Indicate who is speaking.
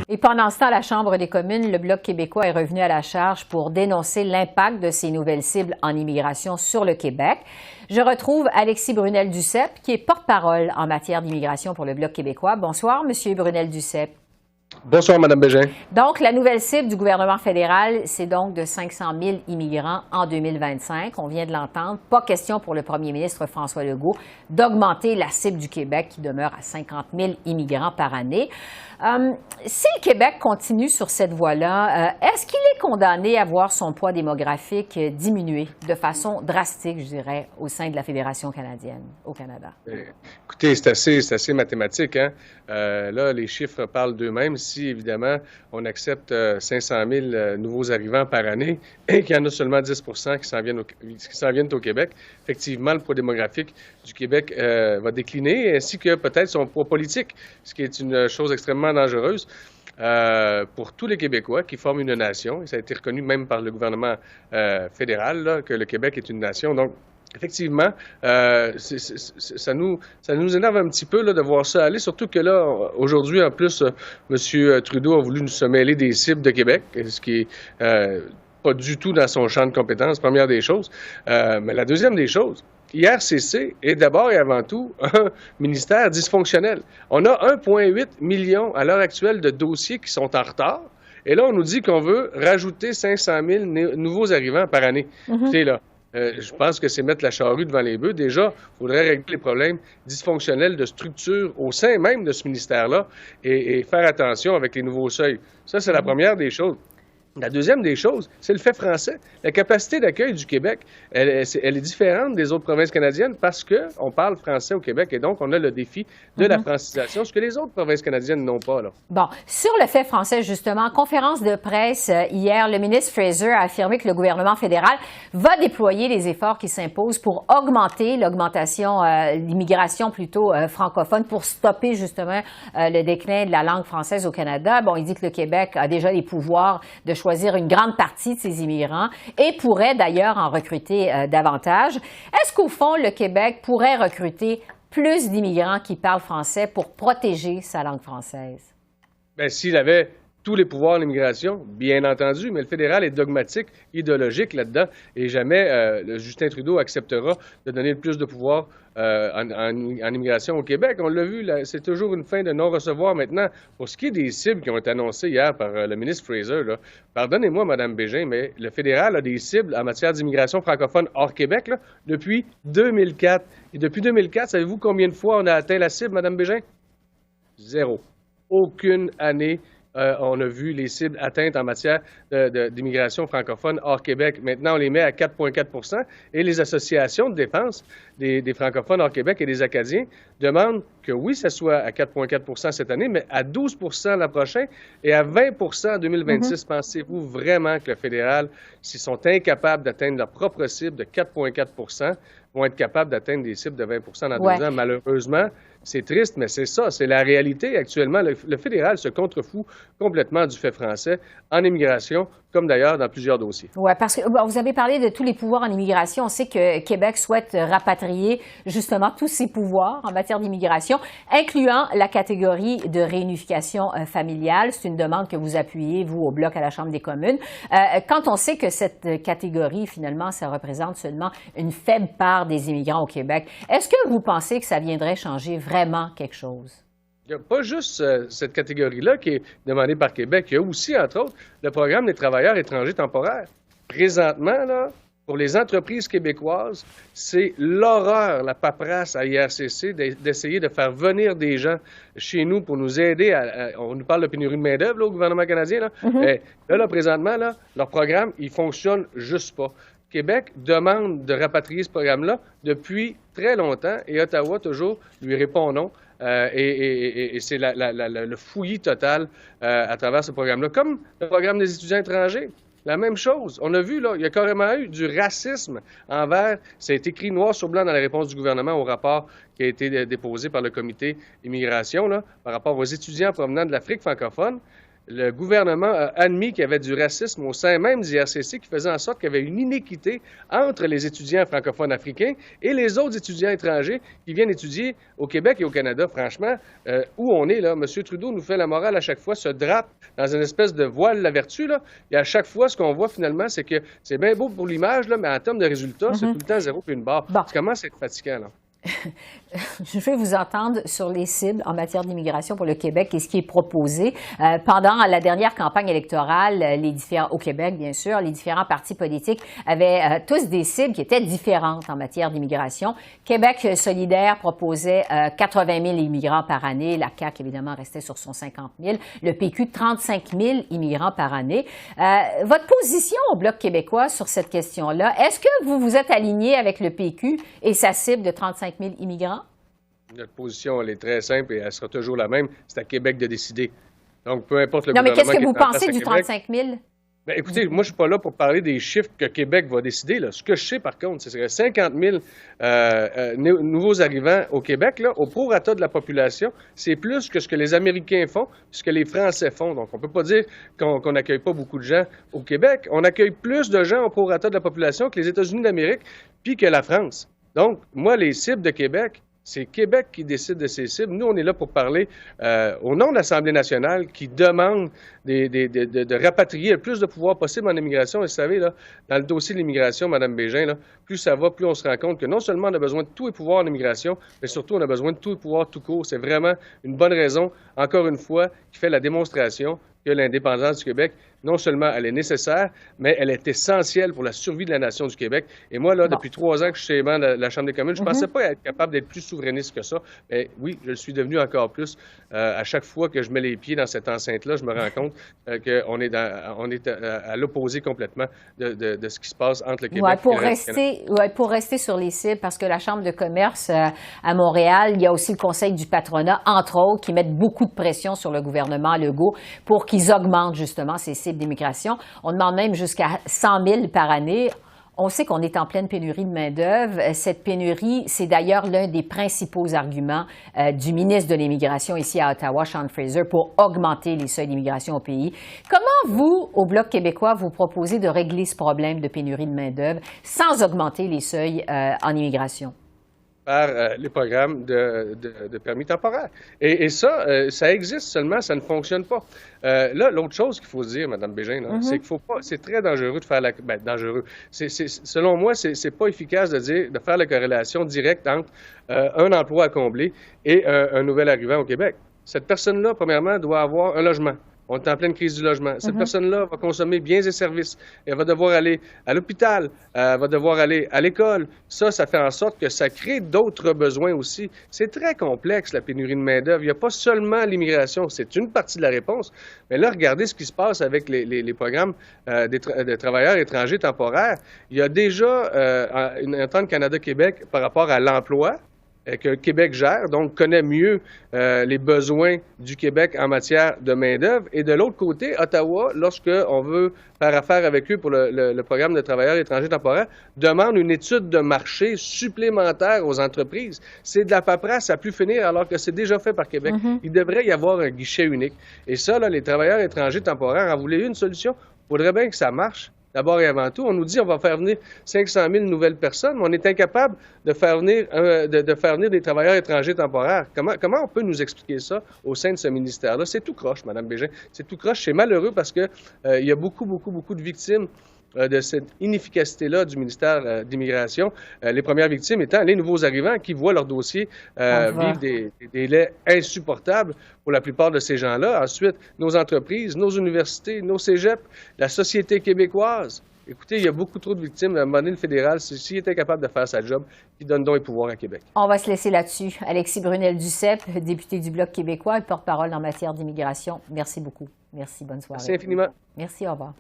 Speaker 1: Et pendant ce temps, à la Chambre des communes, le Bloc québécois est revenu à la charge pour dénoncer l'impact de ces nouvelles cibles en immigration sur le Québec. Je retrouve Alexis Brunel-Duceppe, qui est porte-parole en matière d'immigration pour le Bloc québécois. Bonsoir, Monsieur Brunel-Duceppe.
Speaker 2: Bonsoir, Mme Bégin.
Speaker 1: Donc, la nouvelle cible du gouvernement fédéral, c'est donc de 500 000 immigrants en 2025. On vient de l'entendre. Pas question pour le premier ministre François Legault d'augmenter la cible du Québec qui demeure à 50 000 immigrants par année. Si le Québec continue sur cette voie-là, est-ce qu'il est condamné à voir son poids démographique diminuer de façon drastique, je dirais, au sein de la Fédération canadienne, au Canada?
Speaker 2: Écoutez, c'est assez mathématique, hein? Là, les chiffres parlent d'eux-mêmes. Si, évidemment, on accepte 500 000 nouveaux arrivants par année et qu'il y en a seulement 10 qui s'en viennent au Québec, effectivement, le poids démographique du Québec va décliner, ainsi que peut-être son poids politique, ce qui est une chose extrêmement dangereuse pour tous les Québécois qui forment une nation. Et ça a été reconnu même par le gouvernement fédéral là, que le Québec est une nation. Donc, effectivement, ça nous énerve un petit peu là, de voir ça aller, surtout que là, aujourd'hui, en plus, M. Trudeau a voulu se mêler des cibles de Québec, ce qui est pas du tout dans son champ de compétences, première des choses. Mais la deuxième des choses, IRCC est d'abord et avant tout un ministère dysfonctionnel. On a 1,8 million à l'heure actuelle de dossiers qui sont en retard. Et là, on nous dit qu'on veut rajouter 500 000 nouveaux arrivants par année. Écoutez, là, je pense que c'est mettre la charrue devant les bœufs. Déjà, il faudrait régler les problèmes dysfonctionnels de structure au sein même de ce ministère-là et faire attention avec les nouveaux seuils. Ça, c'est la première des choses. La deuxième des choses, c'est le fait français. La capacité d'accueil du Québec, elle est différente des autres provinces canadiennes parce qu'on parle français au Québec et donc on a le défi de la francisation, ce que les autres provinces canadiennes n'ont pas. Là.
Speaker 1: Bon, sur le fait français, justement, en conférence de presse hier, le ministre Fraser a affirmé que le gouvernement fédéral va déployer les efforts qui s'imposent pour augmenter l'immigration plutôt francophone, pour stopper justement le déclin de la langue française au Canada. Bon, il dit que le Québec a déjà les pouvoirs de choisir une grande partie de ces immigrants et pourrait d'ailleurs en recruter davantage. Est-ce qu'au fond, le Québec pourrait recruter plus d'immigrants qui parlent français pour protéger sa langue française?
Speaker 2: Bien, s'il avait tous les pouvoirs de l'immigration, bien entendu, mais le fédéral est dogmatique, idéologique là-dedans, et jamais Justin Trudeau acceptera de donner le plus de pouvoir en immigration au Québec. On l'a vu, c'est toujours une fin de non-recevoir maintenant. Pour ce qui est des cibles qui ont été annoncées hier par le ministre Fraser, là, pardonnez-moi, Mme Bégin, mais le fédéral a des cibles en matière d'immigration francophone hors Québec là, depuis 2004. Et depuis 2004, savez-vous combien de fois on a atteint la cible, Mme Bégin? 0. Aucune année. On a vu les cibles atteintes en matière d'immigration francophone hors Québec. Maintenant, on les met à 4,4 et les associations de défense des francophones hors Québec et des Acadiens demandent que oui, ça soit à 4,4 cette année, mais à 12 l'an prochain et à 20 en 2026. Pensez-vous vraiment que le fédéral, s'ils sont incapables d'atteindre leur propre cible de 4,4 vont être capables d'atteindre des cibles de 20 dans 2 ans? Malheureusement, c'est triste, mais c'est ça, c'est la réalité actuellement. Le fédéral se contrefout complètement du fait français en immigration, comme d'ailleurs dans plusieurs dossiers.
Speaker 1: Oui, parce que vous avez parlé de tous les pouvoirs en immigration. On sait que Québec souhaite rapatrier justement tous ses pouvoirs en matière d'immigration, incluant la catégorie de réunification familiale. C'est une demande que vous appuyez, vous, au Bloc à la Chambre des communes. Quand on sait que cette catégorie, finalement, ça représente seulement une faible part des immigrants au Québec, est-ce que vous pensez que ça viendrait changer vraiment quelque chose?
Speaker 2: Il n'y a pas juste cette catégorie-là qui est demandée par Québec. Il y a aussi, entre autres, le programme des travailleurs étrangers temporaires. Présentement, là, pour les entreprises québécoises, c'est l'horreur, la paperasse à IRCC d'essayer de faire venir des gens chez nous pour nous aider. On nous parle de pénurie de main-d'œuvre au gouvernement canadien. Là. Mais là, présentement, là, leur programme, il fonctionne juste pas. Québec demande de rapatrier ce programme-là depuis très longtemps et Ottawa, toujours, lui répond non. Et c'est le fouillis total à travers ce programme-là. Comme le programme des étudiants étrangers, la même chose. On a vu, là, il y a carrément eu du racisme envers, ça a été écrit noir sur blanc dans la réponse du gouvernement au rapport qui a été déposé par le comité immigration, là, par rapport aux étudiants provenant de l'Afrique francophone. le gouvernement a admis qu'il y avait du racisme au sein même du IRCC qui faisait en sorte qu'il y avait une inéquité entre les étudiants francophones africains et les autres étudiants étrangers qui viennent étudier au Québec et au Canada. Franchement, où on est là, M. Trudeau nous fait la morale à chaque fois, se drape dans une espèce de voile de la vertu, là, et à chaque fois, ce qu'on voit finalement, c'est que c'est bien beau pour l'image, là, mais en termes de résultats, c'est tout le temps 0 puis une barre.
Speaker 1: Bon.
Speaker 2: Ça commence à être fatigant, là.
Speaker 1: Je vais vous entendre sur les cibles en matière d'immigration pour le Québec et ce qui est proposé. Pendant la dernière campagne électorale, au Québec, bien sûr, les différents partis politiques avaient tous des cibles qui étaient différentes en matière d'immigration. Québec solidaire proposait 80 000 immigrants par année. La CAQ, évidemment, restait sur son 50 000. Le PQ, 35 000 immigrants par année. Votre position au Bloc québécois sur cette question-là, est-ce que vous vous êtes aligné avec le PQ et sa cible de 35 000 immigrants?
Speaker 2: Notre position, elle est très simple et elle sera toujours la même. C'est à Québec de décider. Donc, peu importe le
Speaker 1: Non, mais
Speaker 2: gouvernement
Speaker 1: qu'est-ce que vous
Speaker 2: qui est en place
Speaker 1: pensez
Speaker 2: à
Speaker 1: du
Speaker 2: Québec.
Speaker 1: 35 000?
Speaker 2: Bien, écoutez, moi, je suis pas là pour parler des chiffres que Québec va décider, là. Ce que je sais, par contre, c'est que 50 000 nouveaux arrivants au Québec, là, au prorata de la population, c'est plus que ce que les Américains font, ce que les Français font. Donc, on peut pas dire qu'on n'accueille pas beaucoup de gens au Québec. On accueille plus de gens au prorata de la population que les États-Unis d'Amérique, puis que la France. Donc, moi, les cibles de Québec, c'est Québec qui décide de ses cibles. Nous, on est là pour parler au nom de l'Assemblée nationale qui demande de rapatrier le plus de pouvoir possible en immigration. Et vous savez, là, dans le dossier de l'immigration, Mme Bégin, là, plus ça va, plus on se rend compte que non seulement on a besoin de tous les pouvoirs en immigration, mais surtout on a besoin de tous les pouvoirs tout court. C'est vraiment une bonne raison, encore une fois, qui fait la démonstration que l'indépendance du Québec, non seulement elle est nécessaire, mais elle est essentielle pour la survie de la nation du Québec. Et moi, là, depuis 3 ans que je suis élément de la Chambre des communes, je ne pensais pas être capable d'être plus souverainiste que ça. Mais oui, je le suis devenu encore plus. À chaque fois que je mets les pieds dans cette enceinte-là, je me rends compte qu'on est, à l'opposé complètement de ce qui se passe entre le Québec et le Canada.
Speaker 1: Pour rester sur les cibles, parce que la Chambre de commerce à Montréal, il y a aussi le Conseil du patronat, entre autres, qui mettent beaucoup de pression sur le gouvernement Legault pour qu'ils augmentent justement ces cibles d'immigration. On demande même jusqu'à 100 000 par année. On sait qu'on est en pleine pénurie de main-d'œuvre. Cette pénurie, c'est d'ailleurs l'un des principaux arguments du ministre de l'Immigration ici à Ottawa, Sean Fraser, pour augmenter les seuils d'immigration au pays. Comment vous, au Bloc québécois, vous proposez de régler ce problème de pénurie de main-d'œuvre sans augmenter les seuils en immigration?
Speaker 2: Par les programmes de permis temporaires. Et ça, ça existe seulement, ça ne fonctionne pas. Là, l'autre chose qu'il faut se dire, Mme Bégin, c'est qu'il faut pas, c'est très dangereux de faire dangereux. Selon moi, c'est pas efficace de faire la corrélation directe entre un emploi à combler et un nouvel arrivant au Québec. Cette personne-là, premièrement, doit avoir un logement. On est en pleine crise du logement. Cette personne-là va consommer biens et services. Elle va devoir aller à l'hôpital. Elle va devoir aller à l'école. Ça fait en sorte que ça crée d'autres besoins aussi. C'est très complexe, la pénurie de main-d'œuvre. Il n'y a pas seulement l'immigration. C'est une partie de la réponse. Mais là, regardez ce qui se passe avec les programmes de travailleurs étrangers temporaires. Il y a déjà une entente Canada-Québec par rapport à l'emploi que Québec gère, donc connaît mieux les besoins du Québec en matière de main-d'œuvre. Et de l'autre côté, Ottawa, lorsqu'on veut faire affaire avec eux pour le programme de travailleurs étrangers temporaires, demande une étude de marché supplémentaire aux entreprises. C'est de la paperasse à plus finir alors que c'est déjà fait par Québec. Il devrait y avoir un guichet unique. Et ça, là, les travailleurs étrangers temporaires en voulaient une solution. Il faudrait bien que ça marche. D'abord et avant tout, on nous dit qu'on va faire venir 500 000 nouvelles personnes, mais on est incapable de faire venir des travailleurs étrangers temporaires. Comment on peut nous expliquer ça au sein de ce ministère-là? C'est tout croche, Mme Bégin. C'est tout croche. C'est malheureux parce que il y a beaucoup de victimes de cette inefficacité-là du ministère d'immigration. Les premières victimes étant les nouveaux arrivants qui voient leur dossier vivre des délais insupportables pour la plupart de ces gens-là. Ensuite, nos entreprises, nos universités, nos cégeps, la société québécoise. Écoutez, il y a beaucoup trop de victimes. À un moment donné, le fédéral, s'il était capable de faire sa job, il donne donc les pouvoirs à Québec.
Speaker 1: On va se laisser là-dessus. Alexis Brunel-Duceppe, député du Bloc québécois et porte-parole en matière d'immigration. Merci beaucoup. Merci, bonne soirée.
Speaker 2: Merci infiniment.
Speaker 1: Merci, au revoir.